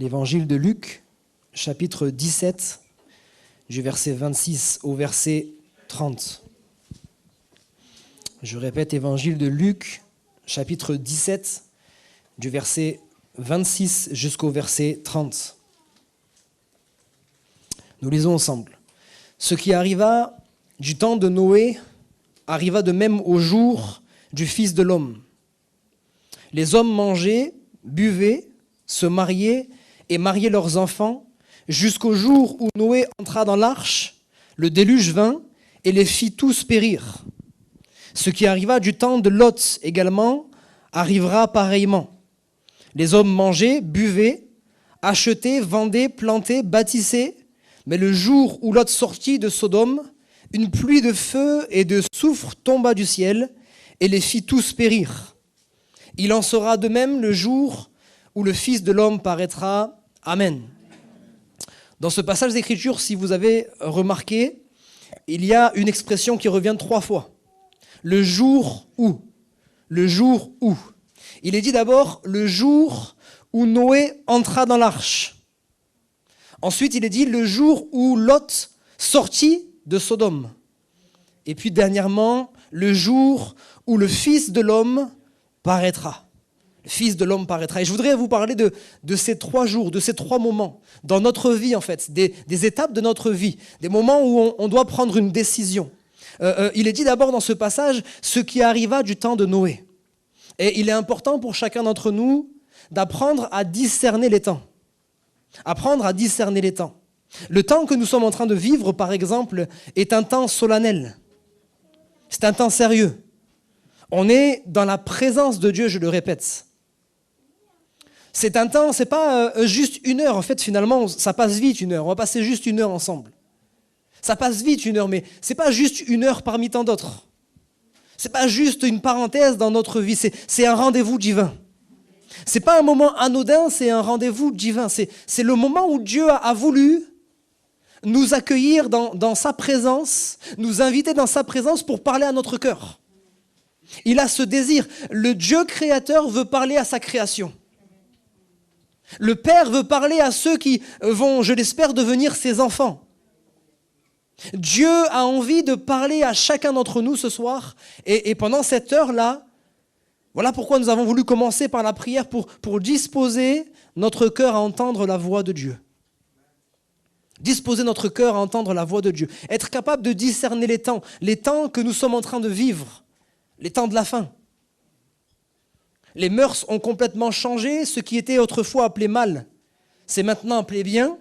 l'évangile de Luc, chapitre 17, du verset 26 au verset 30. Je répète, évangile de Luc, chapitre 17, du verset 26 jusqu'au verset 30. Nous lisons ensemble. Ce qui arriva du temps de Noé arriva de même au jour du Fils de l'homme. Les hommes mangeaient, buvaient, se mariaient et mariaient leurs enfants jusqu'au jour où Noé entra dans l'arche, le déluge vint et les fit tous périr. Ce qui arriva du temps de Lot également arrivera pareillement. Les hommes mangeaient, buvaient, achetaient, vendaient, plantaient, bâtissaient, mais le jour où Lot sortit de Sodome, une pluie de feu et de soufre tomba du ciel et les fit tous périr. Il en sera de même le jour où le Fils de l'homme paraîtra. Amen. Dans ce passage d'écriture, si vous avez remarqué, il y a une expression qui revient 3 fois. Le jour où. Le jour où. Il est dit d'abord le jour où Noé entra dans l'arche. Ensuite, il est dit le jour où Lot sortit de Sodome. Et puis dernièrement, le jour où le Fils de l'homme paraîtra. Le Fils de l'homme paraîtra. Et je voudrais vous parler de ces 3 jours, de ces 3 moments dans notre vie en fait, des étapes de notre vie, des moments où on doit prendre une décision. Il est dit d'abord dans ce passage ce qui arriva du temps de Noé. Et il est important pour chacun d'entre nous d'apprendre à discerner les temps. Apprendre à discerner les temps. Le temps que nous sommes en train de vivre, par exemple, est un temps solennel. C'est un temps sérieux. On est dans la présence de Dieu, je le répète. C'est un temps, c'est pas juste 1 heure. En fait, finalement, ça passe vite 1 heure. On va passer juste 1 heure ensemble. Ça passe vite 1 heure, mais c'est pas juste 1 heure parmi tant d'autres. C'est pas juste une parenthèse dans notre vie. C'est un rendez-vous divin. C'est pas un moment anodin, c'est un rendez-vous divin. C'est le moment où Dieu a voulu nous accueillir dans sa présence, nous inviter dans sa présence pour parler à notre cœur. Il a ce désir. Le Dieu créateur veut parler à sa création. Le Père veut parler à ceux qui vont, je l'espère, devenir ses enfants. Dieu a envie de parler à chacun d'entre nous ce soir. Et pendant cette heure-là, voilà pourquoi nous avons voulu commencer par la prière pour disposer notre cœur à entendre la voix de Dieu. Disposer notre cœur à entendre la voix de Dieu. Être capable de discerner les temps que nous sommes en train de vivre, les temps de la fin. Les mœurs ont complètement changé. Ce qui était autrefois appelé mal, c'est maintenant appelé bien.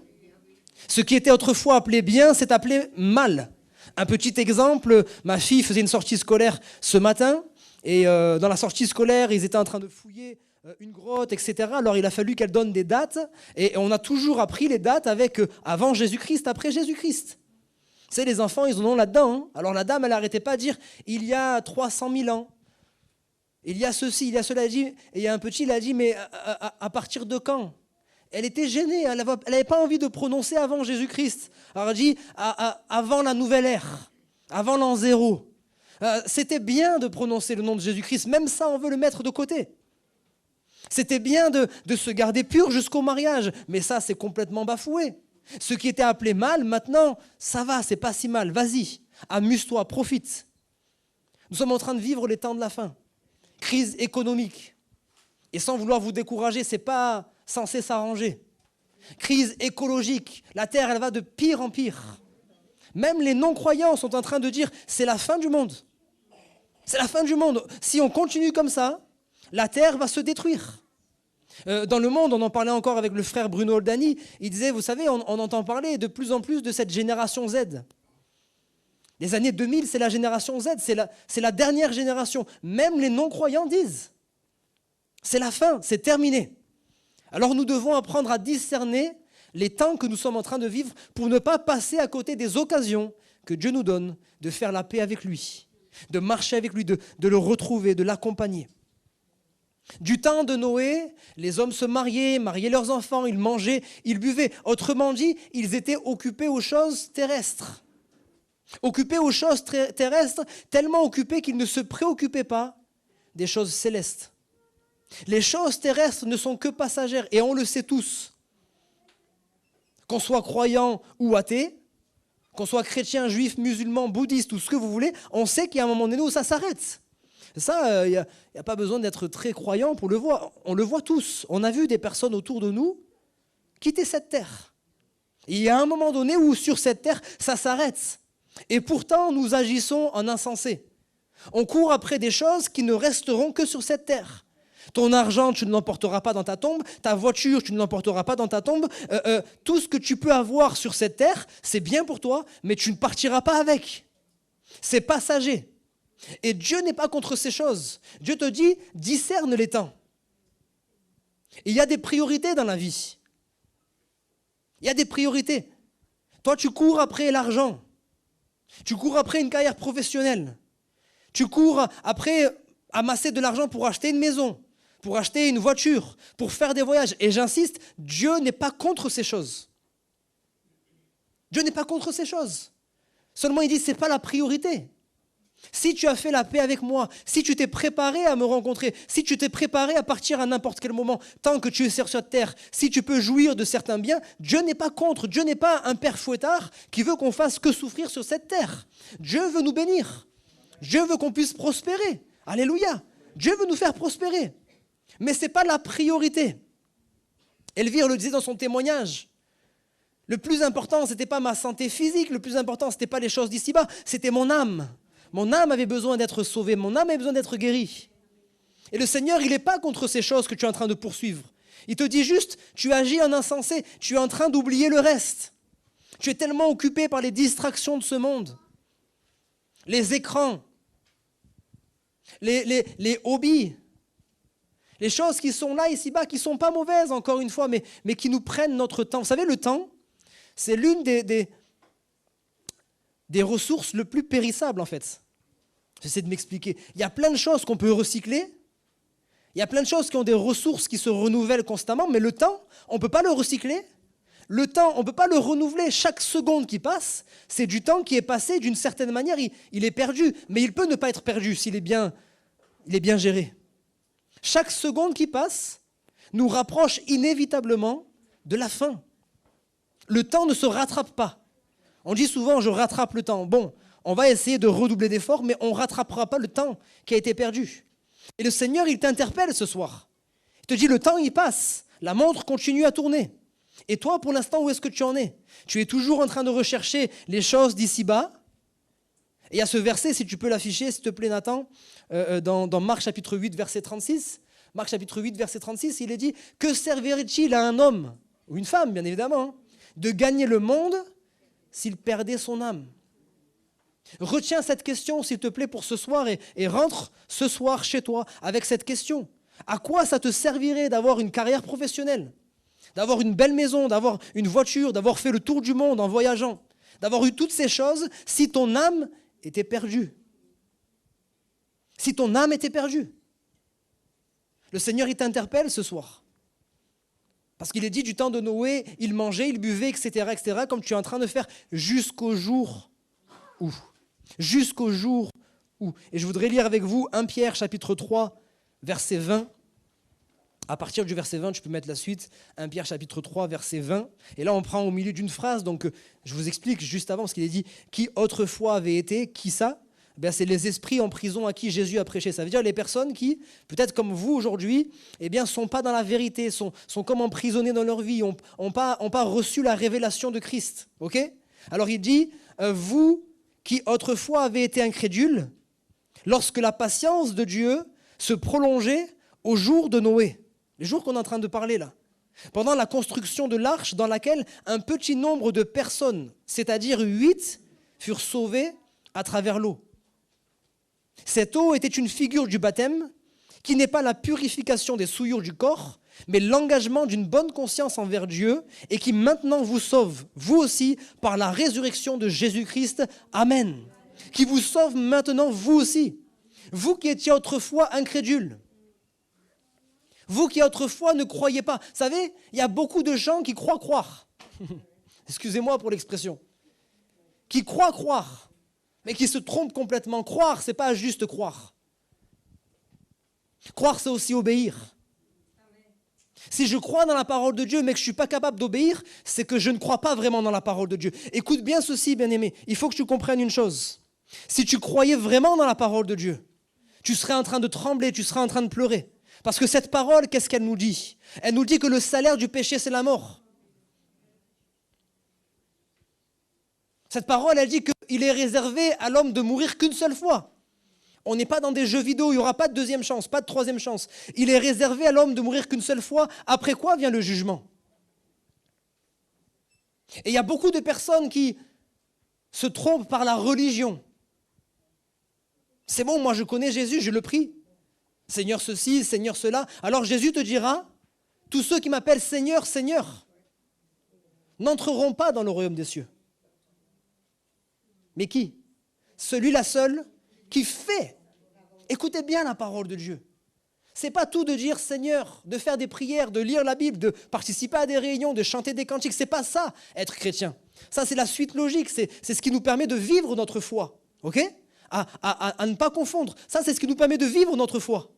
Ce qui était autrefois appelé bien, c'est appelé mal. Un petit exemple, ma fille faisait une sortie scolaire ce matin, et dans la sortie scolaire, ils étaient en train de fouiller une grotte, etc. Alors il a fallu qu'elle donne des dates, et on a toujours appris les dates avec avant Jésus-Christ, après Jésus-Christ. Vous savez, les enfants, ils en ont là-dedans. Hein. Alors la dame, elle n'arrêtait pas de dire, il y a 300 000 ans. Il y a ceci, il y a cela, dit, et il y a un petit, il a dit, mais à partir de quand? Elle était gênée, elle n'avait pas envie de prononcer avant Jésus-Christ. Alors elle dit, avant la nouvelle ère, avant l'an 0. C'était bien de prononcer le nom de Jésus-Christ, même ça, on veut le mettre de côté. C'était bien de se garder pur jusqu'au mariage, mais ça, c'est complètement bafoué. Ce qui était appelé mal, maintenant, ça va, c'est pas si mal, vas-y, amuse-toi, profite. Nous sommes en train de vivre les temps de la fin. Crise économique. Et sans vouloir vous décourager, ce n'est pas censé s'arranger. Crise écologique. La terre, elle va de pire en pire. Même les non-croyants sont en train de dire c'est la fin du monde. C'est la fin du monde. Si on continue comme ça, la terre va se détruire. Dans le monde, on en parlait encore avec le frère Bruno Oldani. Il disait, vous savez, on entend parler de plus en plus de cette génération Z. Les années 2000, c'est la génération Z, c'est la dernière génération. Même les non-croyants disent, c'est la fin, c'est terminé. Alors nous devons apprendre à discerner les temps que nous sommes en train de vivre pour ne pas passer à côté des occasions que Dieu nous donne de faire la paix avec lui, de marcher avec lui, de le retrouver, de l'accompagner. Du temps de Noé, les hommes se mariaient leurs enfants, ils mangeaient, ils buvaient. Autrement dit, ils étaient occupés aux choses terrestres. Occupés aux choses terrestres, tellement occupés qu'ils ne se préoccupaient pas des choses célestes. Les choses terrestres ne sont que passagères, et on le sait tous. Qu'on soit croyant ou athée, qu'on soit chrétien, juif, musulman, bouddhiste ou ce que vous voulez, on sait qu'il y a un moment donné où ça s'arrête. Ça, il n'y a pas besoin d'être très croyant pour le voir. On le voit tous. On a vu des personnes autour de nous quitter cette terre. Et il y a un moment donné où sur cette terre, ça s'arrête. Et pourtant, nous agissons en insensé. On court après des choses qui ne resteront que sur cette terre. Ton argent, tu ne l'emporteras pas dans ta tombe. Ta voiture, tu ne l'emporteras pas dans ta tombe. Tout ce que tu peux avoir sur cette terre, c'est bien pour toi, mais tu ne partiras pas avec. C'est passager. Et Dieu n'est pas contre ces choses. Dieu te dit, discerne les temps. Et il y a des priorités dans la vie. Il y a des priorités. Toi, tu cours après l'argent. Tu cours après une carrière professionnelle. Tu cours après amasser de l'argent pour acheter une maison, pour acheter une voiture, pour faire des voyages. Et j'insiste, Dieu n'est pas contre ces choses. Dieu n'est pas contre ces choses. Seulement, il dit, ce n'est pas la priorité. Si tu as fait la paix avec moi, si tu t'es préparé à me rencontrer, si tu t'es préparé à partir à n'importe quel moment, tant que tu es sur cette terre, si tu peux jouir de certains biens, Dieu n'est pas contre. Dieu n'est pas un père fouettard qui veut qu'on fasse que souffrir sur cette terre. Dieu veut nous bénir. Dieu veut qu'on puisse prospérer. Alléluia. Dieu veut nous faire prospérer. Mais ce n'est pas la priorité. Elvire le disait dans son témoignage. Le plus important, ce n'était pas ma santé physique. Le plus important, ce n'était pas les choses d'ici-bas. C'était mon âme. Mon âme avait besoin d'être sauvée. Mon âme avait besoin d'être guérie. Et le Seigneur, il n'est pas contre ces choses que tu es en train de poursuivre. Il te dit juste, tu agis en insensé. Tu es en train d'oublier le reste. Tu es tellement occupé par les distractions de ce monde. Les écrans. Les hobbies. Les choses qui sont là, ici-bas, qui ne sont pas mauvaises, encore une fois, mais qui nous prennent notre temps. Vous savez, le temps, c'est l'une des ressources le plus périssables, en fait. J'essaie de m'expliquer. Il y a plein de choses qu'on peut recycler. Il y a plein de choses qui ont des ressources qui se renouvellent constamment, mais le temps, on ne peut pas le recycler. Le temps, on ne peut pas le renouveler. Chaque seconde qui passe, c'est du temps qui est passé d'une certaine manière. Il est perdu, mais il peut ne pas être perdu s'il est bien géré. Chaque seconde qui passe nous rapproche inévitablement de la fin. Le temps ne se rattrape pas. On dit souvent, je rattrape le temps. Bon, on va essayer de redoubler d'efforts, mais on ne rattrapera pas le temps qui a été perdu. Et le Seigneur, il t'interpelle ce soir. Il te dit, le temps, il passe. La montre continue à tourner. Et toi, pour l'instant, où est-ce que tu en es? Tu es toujours en train de rechercher les choses d'ici-bas. Et il y a ce verset, si tu peux l'afficher, s'il te plaît, Nathan, dans Marc chapitre 8, verset 36. Marc chapitre 8, verset 36, il est dit, « Que servirait-il à un homme, ou une femme, bien évidemment, de gagner le monde s'il perdait son âme ?» Retiens cette question, s'il te plaît, pour ce soir et rentre ce soir chez toi avec cette question. À quoi ça te servirait d'avoir une carrière professionnelle, d'avoir une belle maison, d'avoir une voiture, d'avoir fait le tour du monde en voyageant, d'avoir eu toutes ces choses si ton âme était perdue? Si ton âme était perdue. Le Seigneur, il t'interpelle ce soir. Parce qu'il est dit du temps de Noé, il mangeait, il buvait, etc., comme tu es en train de faire jusqu'au jour où. Jusqu'au jour où. Et je voudrais lire avec vous 1 Pierre chapitre 3, verset 20. À partir du verset 20, tu peux mettre la suite. 1 Pierre chapitre 3, verset 20. Et là, on prend au milieu d'une phrase. Donc, je vous explique juste avant ce qu'il est dit. Qui autrefois avait été, qui ça? C'est les esprits en prison à qui Jésus a prêché. Ça veut dire les personnes qui, peut-être comme vous aujourd'hui, ne sont pas dans la vérité, sont comme emprisonnées dans leur vie, n'ont pas reçu la révélation de Christ. Okay? Alors il dit, vous qui autrefois avez été incrédules, lorsque la patience de Dieu se prolongeait au jour de Noé, les jours qu'on est en train de parler là, pendant la construction de l'arche dans laquelle un petit nombre de personnes, c'est-à-dire 8, furent sauvées à travers l'eau. Cette eau était une figure du baptême qui n'est pas la purification des souillures du corps, mais l'engagement d'une bonne conscience envers Dieu et qui maintenant vous sauve, vous aussi, par la résurrection de Jésus-Christ. Amen. Qui vous sauve maintenant, vous aussi. Vous qui étiez autrefois incrédules. Vous qui autrefois ne croyez pas. Vous savez, il y a beaucoup de gens qui croient croire. Excusez-moi pour l'expression. Qui croient croire. Mais qui se trompent complètement. Croire, ce n'est pas juste croire. Croire, c'est aussi obéir. Si je crois dans la parole de Dieu, mais que je ne suis pas capable d'obéir, c'est que je ne crois pas vraiment dans la parole de Dieu. Écoute bien ceci, bien-aimé. Il faut que tu comprennes une chose. Si tu croyais vraiment dans la parole de Dieu, tu serais en train de trembler, tu serais en train de pleurer. Parce que cette parole, qu'est-ce qu'elle nous dit? Elle nous dit que le salaire du péché, c'est la mort. Cette parole, elle dit qu'il est réservé à l'homme de mourir qu'une seule fois. On n'est pas dans des jeux vidéo, il n'y aura pas de deuxième chance, pas de troisième chance. Il est réservé à l'homme de mourir qu'une seule fois, après quoi vient le jugement. Et il y a beaucoup de personnes qui se trompent par la religion. C'est bon, moi je connais Jésus, je le prie. Seigneur ceci, Seigneur cela. Alors Jésus te dira, tous ceux qui m'appellent Seigneur, Seigneur, n'entreront pas dans le royaume des cieux. Mais qui? Celui-là seul qui fait. Écoutez bien la parole de Dieu. C'est pas tout de dire Seigneur, de faire des prières, de lire la Bible, de participer à des réunions, de chanter des cantiques. C'est pas ça, être chrétien. Ça, c'est la suite logique. C'est ce qui nous permet de vivre notre foi. Ok? À ne pas confondre. Ça, c'est ce qui nous permet de vivre notre foi.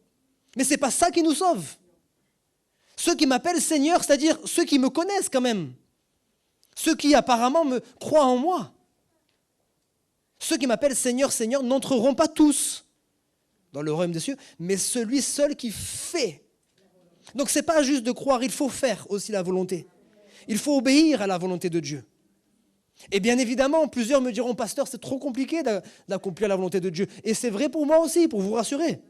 Mais c'est pas ça qui nous sauve. Ceux qui m'appellent Seigneur, c'est-à-dire ceux qui me connaissent quand même. Ceux qui apparemment me croient en moi. Ceux qui m'appellent Seigneur, Seigneur n'entreront pas tous dans le royaume des cieux, mais celui seul qui fait. Donc ce n'est pas juste de croire, il faut faire aussi la volonté. Il faut obéir à la volonté de Dieu. Et bien évidemment, plusieurs me diront, pasteur, c'est trop compliqué d'accomplir la volonté de Dieu. Et c'est vrai pour moi aussi, pour vous rassurer.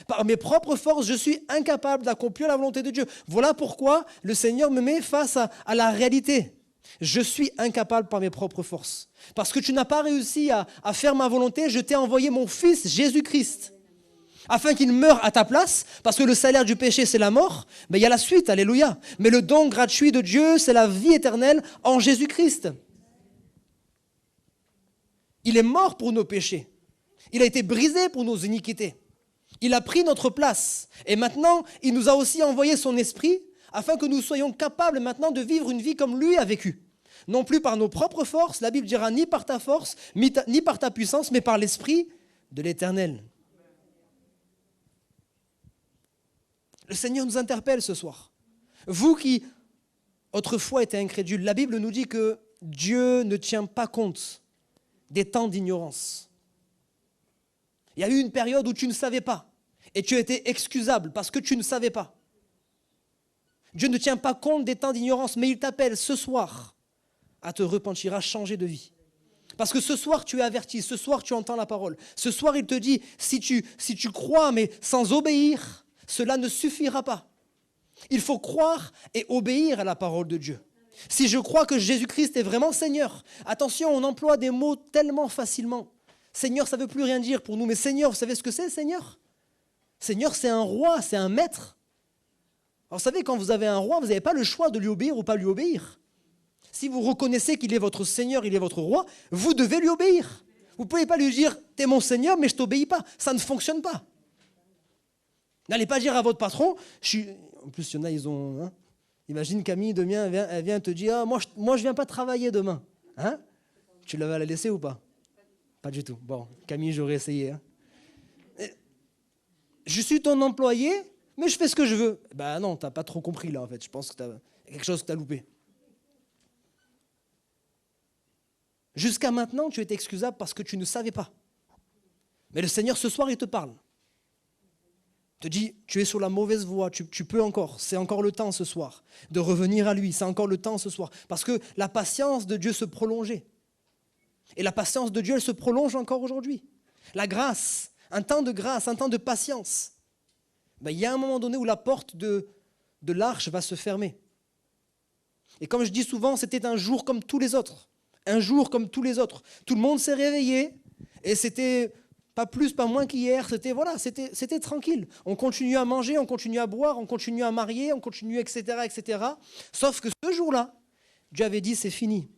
Par mes propres forces, je suis incapable d'accomplir la volonté de Dieu. Voilà pourquoi le Seigneur me met face à la réalité. Je suis incapable par mes propres forces. Parce que tu n'as pas réussi à faire ma volonté, je t'ai envoyé mon Fils Jésus-Christ. Afin qu'il meure à ta place, parce que le salaire du péché c'est la mort, mais il y a la suite, alléluia. Mais le don gratuit de Dieu, c'est la vie éternelle en Jésus-Christ. Il est mort pour nos péchés. Il a été brisé pour nos iniquités. Il a pris notre place. Et maintenant, il nous a aussi envoyé son esprit afin que nous soyons capables maintenant de vivre une vie comme lui a vécu. Non plus par nos propres forces, la Bible dira ni par ta force, ni par ta puissance, mais par l'esprit de l'Éternel. Le Seigneur nous interpelle ce soir. Vous qui autrefois étiez incrédules, la Bible nous dit que Dieu ne tient pas compte des temps d'ignorance. Il y a eu une période où tu ne savais pas et tu étais excusable parce que tu ne savais pas. Dieu ne tient pas compte des temps d'ignorance, mais il t'appelle ce soir à te repentir, à changer de vie. Parce que ce soir, tu es averti, ce soir, tu entends la parole. Ce soir, il te dit, si tu crois, mais sans obéir, cela ne suffira pas. Il faut croire et obéir à la parole de Dieu. Si je crois que Jésus-Christ est vraiment Seigneur, attention, on emploie des mots tellement facilement. Seigneur, ça ne veut plus rien dire pour nous, mais Seigneur, vous savez ce que c'est, Seigneur? Seigneur, c'est un roi, c'est un maître. Alors, vous savez, quand vous avez un roi, vous n'avez pas le choix de lui obéir ou pas lui obéir. Si vous reconnaissez qu'il est votre Seigneur, il est votre roi, vous devez lui obéir. Vous ne pouvez pas lui dire, t'es mon Seigneur, mais je ne t'obéis pas. Ça ne fonctionne pas. N'allez pas dire à votre patron, en plus, il y en a, ils ont... Hein, imagine Camille, demain, elle vient te dire, moi, je ne viens pas travailler demain. Hein? Tu vas la laisser ou pas? Pas du tout. Bon, Camille, j'aurais essayé. Hein. Je suis ton employé, mais je fais ce que je veux. Ben non, tu n'as pas trop compris là, en fait. Je pense que tu as quelque chose que tu as loupé. Jusqu'à maintenant, tu étais excusable parce que tu ne savais pas. Mais le Seigneur, ce soir, il te parle. Il te dit, tu es sur la mauvaise voie, tu peux encore, c'est encore le temps ce soir de revenir à lui, c'est encore le temps ce soir. Parce que la patience de Dieu se prolongeait. Et la patience de Dieu, elle se prolonge encore aujourd'hui. La grâce, un temps de grâce, un temps de patience. Ben, il y a un moment donné où la porte de l'arche va se fermer. Et comme je dis souvent, c'était un jour comme tous les autres. Un jour comme tous les autres. Tout le monde s'est réveillé et c'était pas plus, pas moins qu'hier. C'était tranquille. On continue à manger, on continue à boire, on continue à marier, on continue, etc., etc. Sauf que ce jour-là, Dieu avait dit, c'est fini.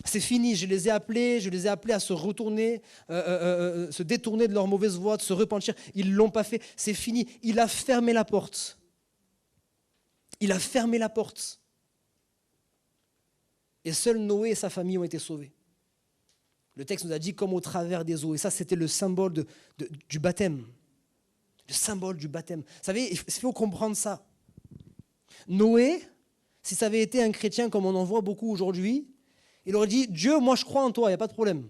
C'est fini, je les ai appelés à se retourner, se détourner de leur mauvaise voie, de se repentir. Ils ne l'ont pas fait, c'est fini. Il a fermé la porte. Il a fermé la porte. Et seul Noé et sa famille ont été sauvés. Le texte nous a dit comme au travers des eaux. Et ça, c'était le symbole du baptême. Le symbole du baptême. Vous savez, il faut comprendre ça. Noé, si ça avait été un chrétien comme on en voit beaucoup aujourd'hui, il aurait dit, Dieu, moi je crois en toi, il n'y a pas de problème.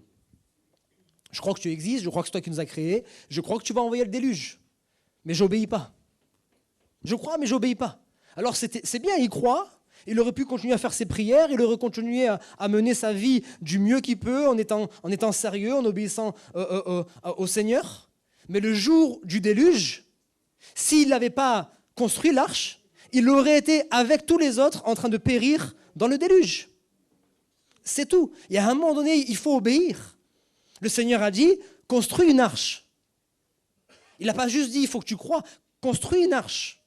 Je crois que tu existes, je crois que c'est toi qui nous as créés, je crois que tu vas envoyer le déluge. Mais j'obéis pas. Je crois, mais j'obéis pas. Alors c'est bien, il croit, il aurait pu continuer à faire ses prières, il aurait continué à mener sa vie du mieux qu'il peut, en étant sérieux, en obéissant au Seigneur. Mais le jour du déluge, s'il n'avait pas construit l'arche, il aurait été avec tous les autres en train de périr dans le déluge. C'est tout. Il y a un moment donné, il faut obéir. Le Seigneur a dit, construis une arche. Il n'a pas juste dit, il faut que tu crois, construis une arche.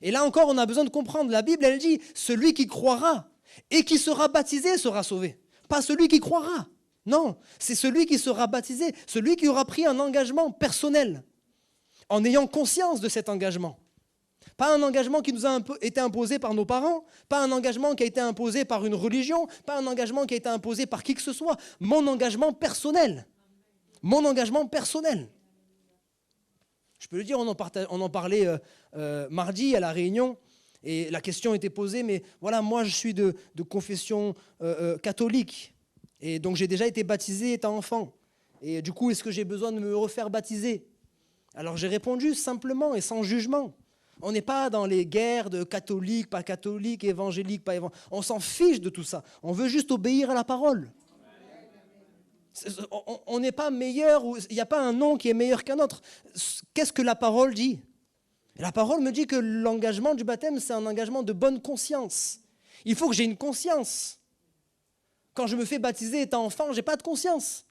Et là encore, on a besoin de comprendre. La Bible, elle dit, celui qui croira et qui sera baptisé sera sauvé. Pas celui qui croira. Non, c'est celui qui sera baptisé, celui qui aura pris un engagement personnel, en ayant conscience de cet engagement. Pas un engagement qui nous a été imposé par nos parents, pas un engagement qui a été imposé par une religion, pas un engagement qui a été imposé par qui que ce soit. Mon engagement personnel. Mon engagement personnel. Je peux le dire, on en parlait mardi à la réunion, et la question était posée, mais voilà, moi je suis de confession catholique, et donc j'ai déjà été baptisé étant enfant. Et du coup, est-ce que j'ai besoin de me refaire baptiser? Alors j'ai répondu simplement et sans jugement. On n'est pas dans les guerres de catholiques, pas catholiques, évangéliques, pas évangéliques. On s'en fiche de tout ça. On veut juste obéir à la parole. On n'est pas meilleur, il n'y a pas un nom qui est meilleur qu'un autre. Qu'est-ce que la parole dit? La parole me dit que l'engagement du baptême, c'est un engagement de bonne conscience. Il faut que j'ai une conscience. Quand je me fais baptiser étant enfant, je n'ai pas de conscience.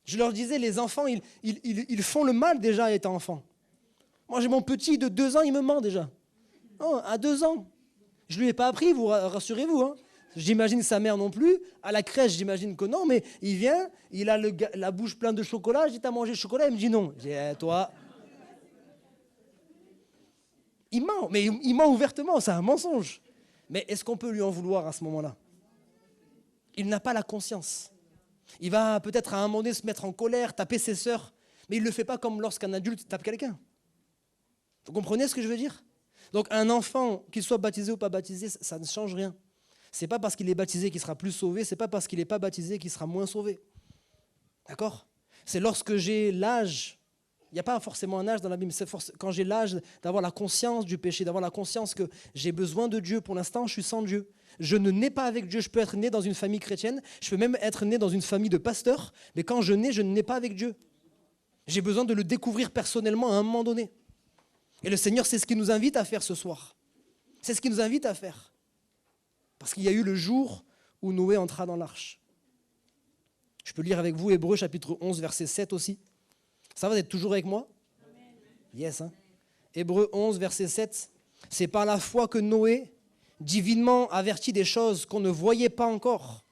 Je leur disais, les enfants, ils font le mal déjà étant enfants. Moi, j'ai mon petit de 2 ans, il me ment déjà. Oh, à 2 ans. Je ne lui ai pas appris, vous rassurez-vous. Hein. J'imagine sa mère non plus. À la crèche, j'imagine que non, mais il vient, il a la bouche pleine de chocolat. Je dis, t'as mangé le chocolat? Il me dit non. Je dis, toi. Il ment, mais il ment ouvertement, c'est un mensonge. Mais est-ce qu'on peut lui en vouloir à ce moment-là? Il n'a pas la conscience. Il va peut-être à un moment donné se mettre en colère, taper ses sœurs, mais il ne le fait pas comme lorsqu'un adulte tape quelqu'un. Vous comprenez ce que je veux dire? Donc un enfant, qu'il soit baptisé ou pas baptisé, ça ne change rien. Ce n'est pas parce qu'il est baptisé qu'il sera plus sauvé, ce n'est pas parce qu'il n'est pas baptisé qu'il sera moins sauvé. D'accord? C'est lorsque j'ai l'âge, il n'y a pas forcément un âge dans la Bible, c'est quand j'ai l'âge d'avoir la conscience du péché, d'avoir la conscience que j'ai besoin de Dieu. Pour l'instant, je suis sans Dieu. Je ne nais pas avec Dieu. Je peux être né dans une famille chrétienne, je peux même être né dans une famille de pasteurs, mais quand je ne nais pas avec Dieu. J'ai besoin de le découvrir personnellement à un moment donné. Et le Seigneur, c'est ce qu'il nous invite à faire ce soir. C'est ce qu'il nous invite à faire. Parce qu'il y a eu le jour où Noé entra dans l'arche. Je peux lire avec vous Hébreux chapitre 11, verset 7 aussi. Ça va, vous êtes toujours avec moi? Yes. Hein? Hébreux 11, verset 7. C'est par la foi que Noé, divinement averti des choses qu'on ne voyait pas encore,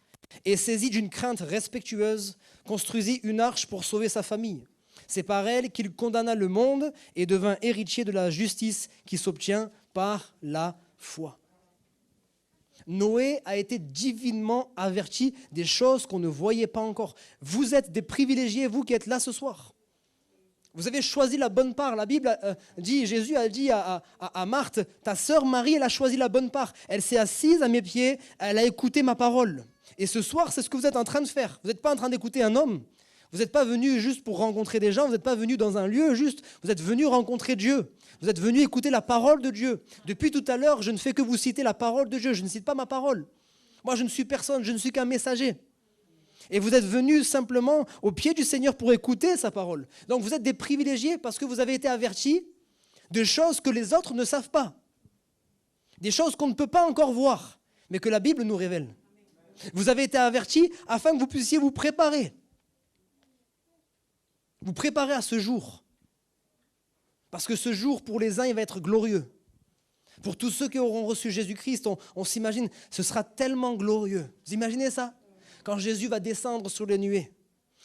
et saisi d'une crainte respectueuse, construisit une arche pour sauver sa famille. C'est par elle qu'il condamna le monde et devint héritier de la justice qui s'obtient par la foi. Noé a été divinement averti des choses qu'on ne voyait pas encore. Vous êtes des privilégiés, vous qui êtes là ce soir. Vous avez choisi la bonne part. La Bible dit, Jésus a dit à Marthe, ta sœur Marie, elle a choisi la bonne part. Elle s'est assise à mes pieds, elle a écouté ma parole. Et ce soir, c'est ce que vous êtes en train de faire. Vous n'êtes pas en train d'écouter un homme. Vous n'êtes pas venu juste pour rencontrer des gens, vous n'êtes pas venu dans un lieu juste, vous êtes venu rencontrer Dieu. Vous êtes venu écouter la parole de Dieu. Depuis tout à l'heure, je ne fais que vous citer la parole de Dieu, je ne cite pas ma parole. Moi, je ne suis personne, je ne suis qu'un messager. Et vous êtes venus simplement au pied du Seigneur pour écouter sa parole. Donc vous êtes des privilégiés parce que vous avez été avertis de choses que les autres ne savent pas. Des choses qu'on ne peut pas encore voir, mais que la Bible nous révèle. Vous avez été avertis afin que vous puissiez vous préparer. Vous préparez à ce jour. Parce que ce jour, pour les uns, il va être glorieux. Pour tous ceux qui auront reçu Jésus-Christ, on s'imagine, ce sera tellement glorieux. Vous imaginez ça? Quand Jésus va descendre sur les nuées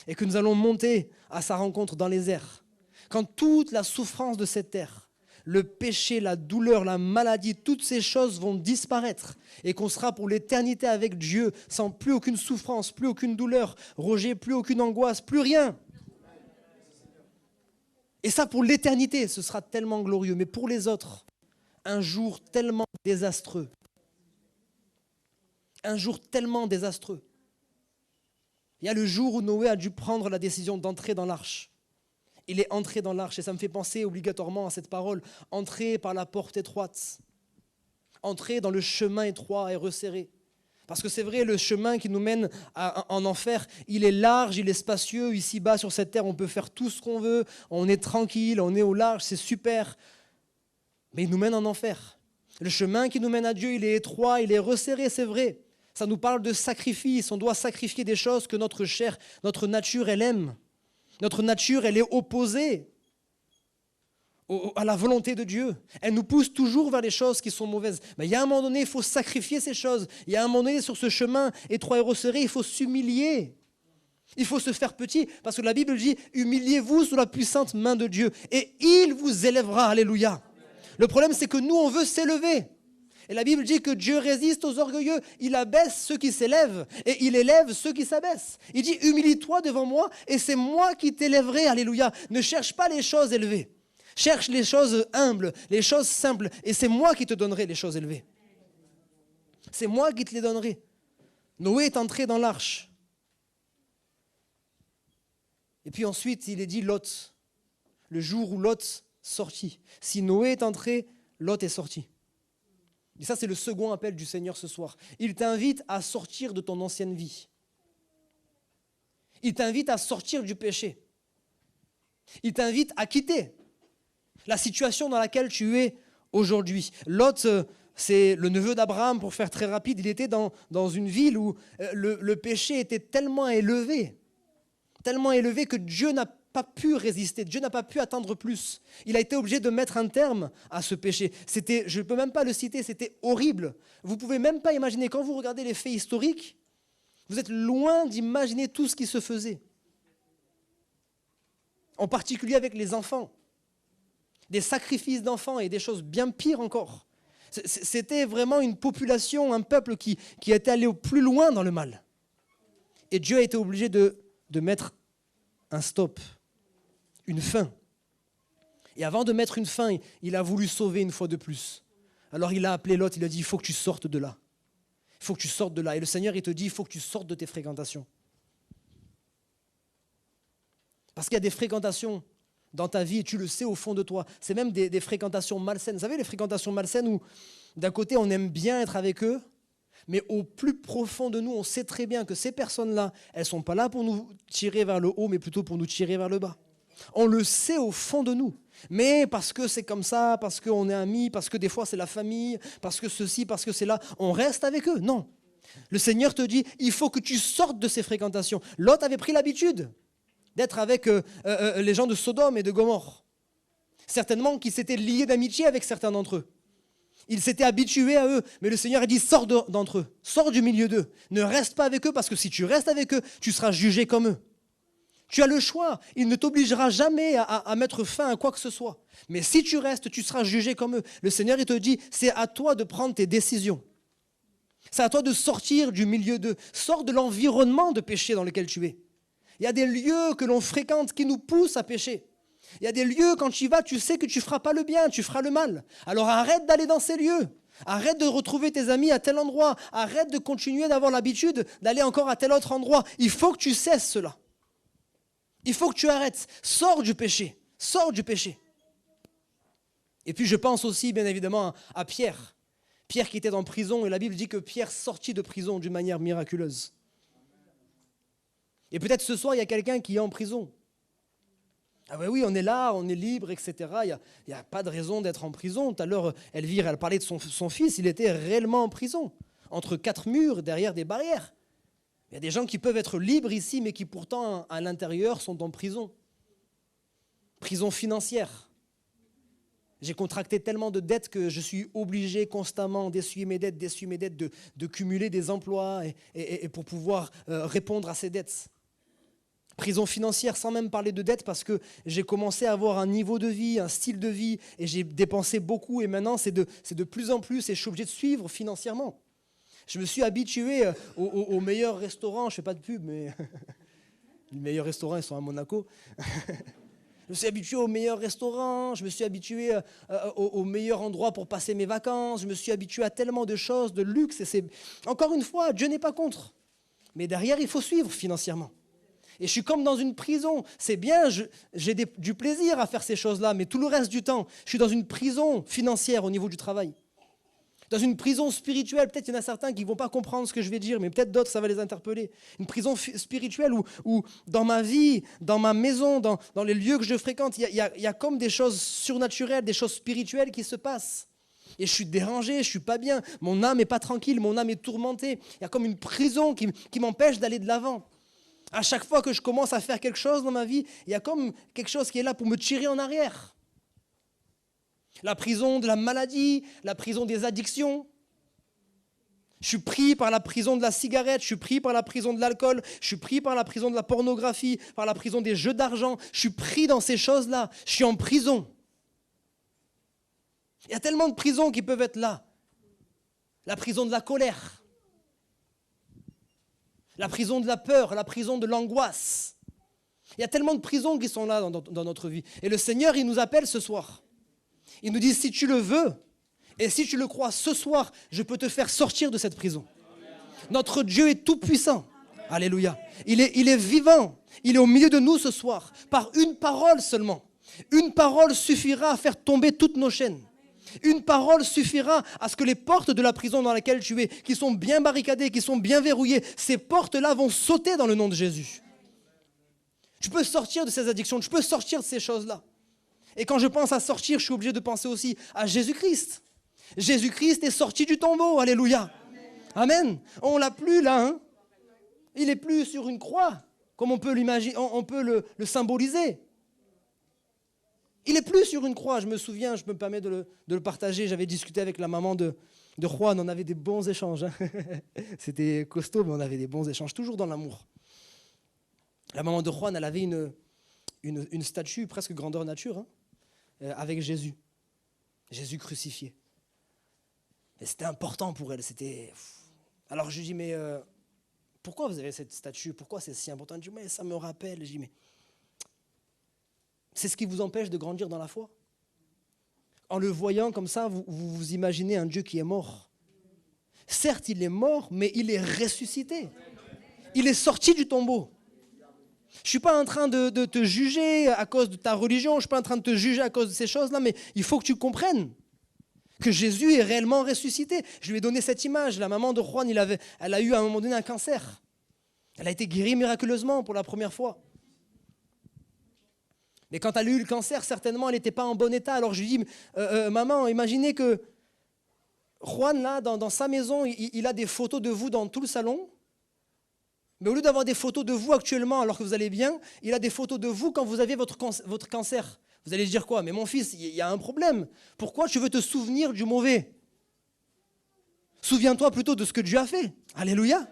et que nous allons monter à sa rencontre dans les airs. Quand toute la souffrance de cette terre, le péché, la douleur, la maladie, toutes ces choses vont disparaître et qu'on sera pour l'éternité avec Dieu sans plus aucune souffrance, plus aucune douleur, Roger, plus aucune angoisse, plus rien. Et ça, pour l'éternité, ce sera tellement glorieux. Mais pour les autres, un jour tellement désastreux. Un jour tellement désastreux. Il y a le jour où Noé a dû prendre la décision d'entrer dans l'arche. Il est entré dans l'arche et ça me fait penser obligatoirement à cette parole. Entrer par la porte étroite. Entrer dans le chemin étroit et resserré. Parce que c'est vrai, le chemin qui nous mène en enfer, il est large, il est spacieux. Ici-bas, sur cette terre, on peut faire tout ce qu'on veut. On est tranquille, on est au large, c'est super. Mais il nous mène en enfer. Le chemin qui nous mène à Dieu, il est étroit, il est resserré, c'est vrai. Ça nous parle de sacrifice. On doit sacrifier des choses que notre chair, notre nature, elle aime. Notre nature, elle est opposée à la volonté de Dieu. Elle nous pousse toujours vers les choses qui sont mauvaises. Mais il y a un moment donné, il faut sacrifier ces choses. Il y a un moment donné, sur ce chemin étroit et resserré, il faut s'humilier. Il faut se faire petit, parce que la Bible dit « Humiliez-vous sous la puissante main de Dieu, et il vous élèvera. » Alléluia. Le problème, c'est que nous, on veut s'élever. Et la Bible dit que Dieu résiste aux orgueilleux. Il abaisse ceux qui s'élèvent, et il élève ceux qui s'abaissent. Il dit « Humilie-toi devant moi, et c'est moi qui t'élèverai. » Alléluia. Ne cherche pas les choses élevées. Cherche les choses humbles, les choses simples, et c'est moi qui te donnerai les choses élevées. C'est moi qui te les donnerai. Noé est entré dans l'arche. Et puis ensuite, il est dit Lot, le jour où Lot sortit. Si Noé est entré, Lot est sorti. Et ça, c'est le second appel du Seigneur ce soir. Il t'invite à sortir de ton ancienne vie. Il t'invite à sortir du péché. Il t'invite à quitter la situation dans laquelle tu es aujourd'hui. Lot, c'est le neveu d'Abraham, pour faire très rapide. Il était dans une ville où le péché était tellement élevé que Dieu n'a pas pu résister, Dieu n'a pas pu attendre plus. Il a été obligé de mettre un terme à ce péché. Je ne peux même pas le citer, c'était horrible. Vous ne pouvez même pas imaginer, quand vous regardez les faits historiques, vous êtes loin d'imaginer tout ce qui se faisait. En particulier avec les enfants. Des sacrifices d'enfants et des choses bien pires encore. C'était vraiment une population, un peuple qui était allé au plus loin dans le mal. Et Dieu a été obligé de mettre un stop, une fin. Et avant de mettre une fin, il a voulu sauver une fois de plus. Alors il a appelé Lot, il a dit, il faut que tu sortes de là. Il faut que tu sortes de là. Et le Seigneur, il te dit, il faut que tu sortes de tes fréquentations. Parce qu'il y a des fréquentations dans ta vie, et tu le sais au fond de toi. C'est même des fréquentations malsaines. Vous savez, les fréquentations malsaines où, d'un côté, on aime bien être avec eux, mais au plus profond de nous, on sait très bien que ces personnes-là, elles ne sont pas là pour nous tirer vers le haut, mais plutôt pour nous tirer vers le bas. On le sait au fond de nous. Mais parce que c'est comme ça, parce qu'on est amis, parce que des fois c'est la famille, parce que ceci, parce que c'est là, on reste avec eux. Non. Le Seigneur te dit, il faut que tu sortes de ces fréquentations. Lot avait pris l'habitude d'être avec les gens de Sodome et de Gomorrhe. Certainement qu'ils s'étaient liés d'amitié avec certains d'entre eux. Ils s'étaient habitués à eux, mais le Seigneur a dit, sors d'entre eux, sors du milieu d'eux. Ne reste pas avec eux, parce que si tu restes avec eux, tu seras jugé comme eux. Tu as le choix, il ne t'obligera jamais à mettre fin à quoi que ce soit. Mais si tu restes, tu seras jugé comme eux. Le Seigneur, il te dit, c'est à toi de prendre tes décisions. C'est à toi de sortir du milieu d'eux. Sors de l'environnement de péché dans lequel tu es. Il y a des lieux que l'on fréquente qui nous poussent à pécher. Il y a des lieux, quand tu y vas, tu sais que tu ne feras pas le bien, tu feras le mal. Alors arrête d'aller dans ces lieux. Arrête de retrouver tes amis à tel endroit. Arrête de continuer d'avoir l'habitude d'aller encore à tel autre endroit. Il faut que tu cesses cela. Il faut que tu arrêtes. Sors du péché. Sors du péché. Et puis je pense aussi, bien évidemment, à Pierre. Pierre qui était en prison, et la Bible dit que Pierre sortit de prison d'une manière miraculeuse. Et peut-être ce soir, il y a quelqu'un qui est en prison. Ah ben oui, on est là, on est libre, etc. Il n'y a pas de raison d'être en prison. Tout à l'heure, Elvire, elle parlait de son fils, il était réellement en prison, entre 4 murs, derrière des barrières. Il y a des gens qui peuvent être libres ici, mais qui pourtant, à l'intérieur, sont en prison. Prison financière. J'ai contracté tellement de dettes que je suis obligé constamment d'essuyer mes dettes, de cumuler des emplois et pour pouvoir répondre à ces dettes. Prison financière, sans même parler de dette, parce que j'ai commencé à avoir un niveau de vie, un style de vie, et j'ai dépensé beaucoup, et maintenant c'est de plus en plus, et je suis obligé de suivre financièrement. Je me suis habitué aux meilleurs restaurants, je ne fais pas de pub, mais les meilleurs restaurants, ils sont à Monaco. Je me suis habitué au meilleur restaurant, je me suis habitué au meilleur endroit pour passer mes vacances, je me suis habitué à tellement de choses, de luxe. Encore une fois, Dieu n'est pas contre. Mais derrière, il faut suivre financièrement. Et je suis comme dans une prison. C'est bien, j'ai du plaisir à faire ces choses-là, mais tout le reste du temps, je suis dans une prison financière au niveau du travail. Dans une prison spirituelle, peut-être il y en a certains qui ne vont pas comprendre ce que je vais dire, mais peut-être d'autres, ça va les interpeller. Une prison spirituelle où dans ma vie, dans ma maison, dans les lieux que je fréquente, il y a comme des choses surnaturelles, des choses spirituelles qui se passent. Et je suis dérangé, je ne suis pas bien, mon âme n'est pas tranquille, mon âme est tourmentée. Il y a comme une prison qui m'empêche d'aller de l'avant. À chaque fois que je commence à faire quelque chose dans ma vie, il y a comme quelque chose qui est là pour me tirer en arrière. La prison de la maladie, la prison des addictions. Je suis pris par la prison de la cigarette, je suis pris par la prison de l'alcool, je suis pris par la prison de la pornographie, par la prison des jeux d'argent. Je suis pris dans ces choses-là. Je suis en prison. Il y a tellement de prisons qui peuvent être là. La prison de la colère. La prison de la peur, la prison de l'angoisse. Il y a tellement de prisons qui sont là dans notre vie. Et le Seigneur, il nous appelle ce soir. Il nous dit, si tu le veux, et si tu le crois ce soir, je peux te faire sortir de cette prison. Notre Dieu est tout puissant. Alléluia. Il est vivant. Il est au milieu de nous ce soir. Par une parole seulement. Une parole suffira à faire tomber toutes nos chaînes. Une parole suffira à ce que les portes de la prison dans laquelle tu es, qui sont bien barricadées, qui sont bien verrouillées, ces portes-là vont sauter dans le nom de Jésus. Tu peux sortir de ces addictions, tu peux sortir de ces choses-là. Et quand je pense à sortir, je suis obligé de penser aussi à Jésus-Christ. Jésus-Christ est sorti du tombeau, alléluia. Amen. On ne l'a plus là, hein. Il n'est plus sur une croix, comme on peut l'imaginer, on peut le symboliser. Il n'est plus sur une croix, je me souviens, je me permets de le partager. J'avais discuté avec la maman de Juan, on avait des bons échanges. Hein. C'était costaud, mais on avait des bons échanges, toujours dans l'amour. La maman de Juan, elle avait une statue presque grandeur nature, hein, avec Jésus. Jésus crucifié. Et c'était important pour elle. Alors je lui dis, mais pourquoi vous avez cette statue? Pourquoi c'est si important? Elle dit, mais ça me rappelle. Je dis, mais c'est ce qui vous empêche de grandir dans la foi. En le voyant comme ça, vous imaginez un Dieu qui est mort. Certes, il est mort, mais il est ressuscité. Il est sorti du tombeau. Je ne suis pas en train de te juger à cause de ta religion, je ne suis pas en train de te juger à cause de ces choses-là, mais il faut que tu comprennes que Jésus est réellement ressuscité. Je lui ai donné cette image. La maman de Juan, elle a eu à un moment donné un cancer. Elle a été guérie miraculeusement pour la première fois. Mais quand elle a eu le cancer, certainement, elle n'était pas en bon état. Alors je lui dis, maman, imaginez que Juan, là, dans sa maison, il a des photos de vous dans tout le salon. Mais au lieu d'avoir des photos de vous actuellement alors que vous allez bien, il a des photos de vous quand vous aviez votre cancer. Vous allez dire quoi? Mais mon fils, il y a un problème. Pourquoi tu veux te souvenir du mauvais? Souviens-toi plutôt de ce que Dieu a fait. Alléluia.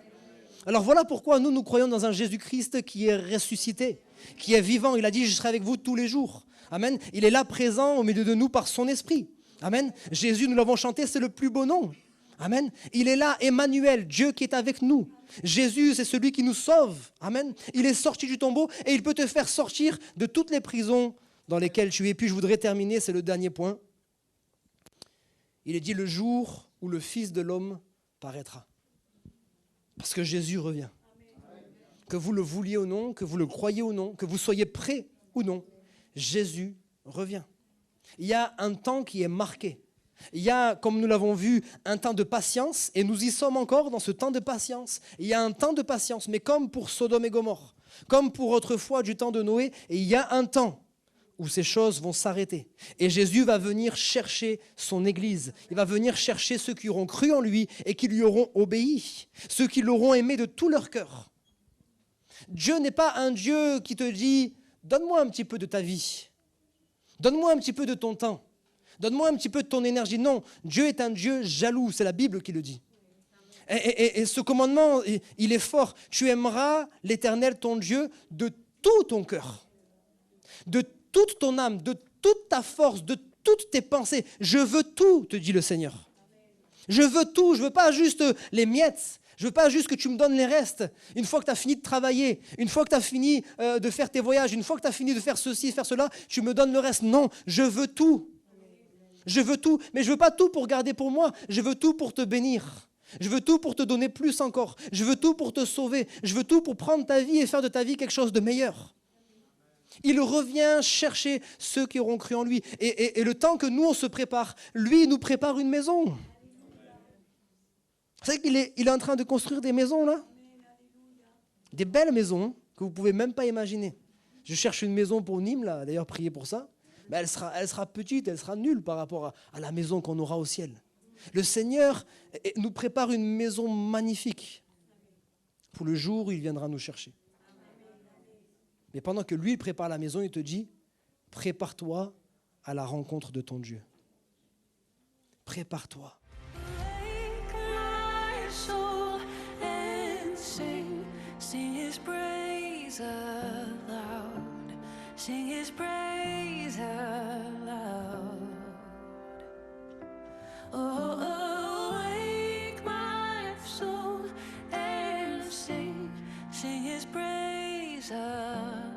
Alors voilà pourquoi nous croyons dans un Jésus-Christ qui est ressuscité, qui est vivant. Il a dit, je serai avec vous tous les jours. Amen. Il est là présent au milieu de nous par son esprit. Amen. Jésus, nous l'avons chanté, c'est le plus beau nom. Amen. Il est là, Emmanuel, Dieu qui est avec nous. Jésus, c'est celui qui nous sauve. Amen. Il est sorti du tombeau et il peut te faire sortir de toutes les prisons dans lesquelles tu es. Puis je voudrais terminer, c'est le dernier point. Il est dit le jour où le Fils de l'homme paraîtra. Parce que Jésus revient. Que vous le vouliez ou non, que vous le croyiez ou non, que vous soyez prêts ou non, Jésus revient. Il y a un temps qui est marqué. Il y a, comme nous l'avons vu, un temps de patience, et nous y sommes encore dans ce temps de patience. Il y a un temps de patience, mais comme pour Sodome et Gomorrhe, comme pour autrefois du temps de Noé, et il y a un temps où ces choses vont s'arrêter. Et Jésus va venir chercher son Église. Il va venir chercher ceux qui auront cru en lui et qui lui auront obéi, ceux qui l'auront aimé de tout leur cœur. Dieu n'est pas un Dieu qui te dit « Donne-moi un petit peu de ta vie, donne-moi un petit peu de ton temps. » Donne-moi un petit peu de ton énergie. Non, Dieu est un Dieu jaloux, c'est la Bible qui le dit. Et ce commandement, il est fort. Tu aimeras l'Éternel, ton Dieu, de tout ton cœur, de toute ton âme, de toute ta force, de toutes tes pensées. Je veux tout, te dit le Seigneur. Je veux tout, je ne veux pas juste les miettes. Je veux pas juste que tu me donnes les restes. Une fois que tu as fini de travailler, une fois que tu as fini de faire tes voyages, une fois que tu as fini de faire ceci, faire cela, tu me donnes le reste. Non, je veux tout. Je veux tout, mais je veux pas tout pour garder pour moi. Je veux tout pour te bénir. Je veux tout pour te donner plus encore. Je veux tout pour te sauver. Je veux tout pour prendre ta vie et faire de ta vie quelque chose de meilleur. Il revient chercher ceux qui auront cru en lui. Et le temps que nous, on se prépare, lui, il nous prépare une maison. Vous savez qu'il est en train de construire des maisons, là? Des belles maisons que vous ne pouvez même pas imaginer. Je cherche une maison pour Nîmes, là. D'ailleurs, priez pour ça. Mais elle sera petite, elle sera nulle par rapport à la maison qu'on aura au ciel. Le Seigneur nous prépare une maison magnifique pour le jour où il viendra nous chercher. Mais pendant que lui prépare la maison, il te dit, prépare-toi à la rencontre de ton Dieu. Prépare-toi. Wake my soul and sing His praise aloud, sing His praise aloud. Oh, wake my soul and sing His praise aloud.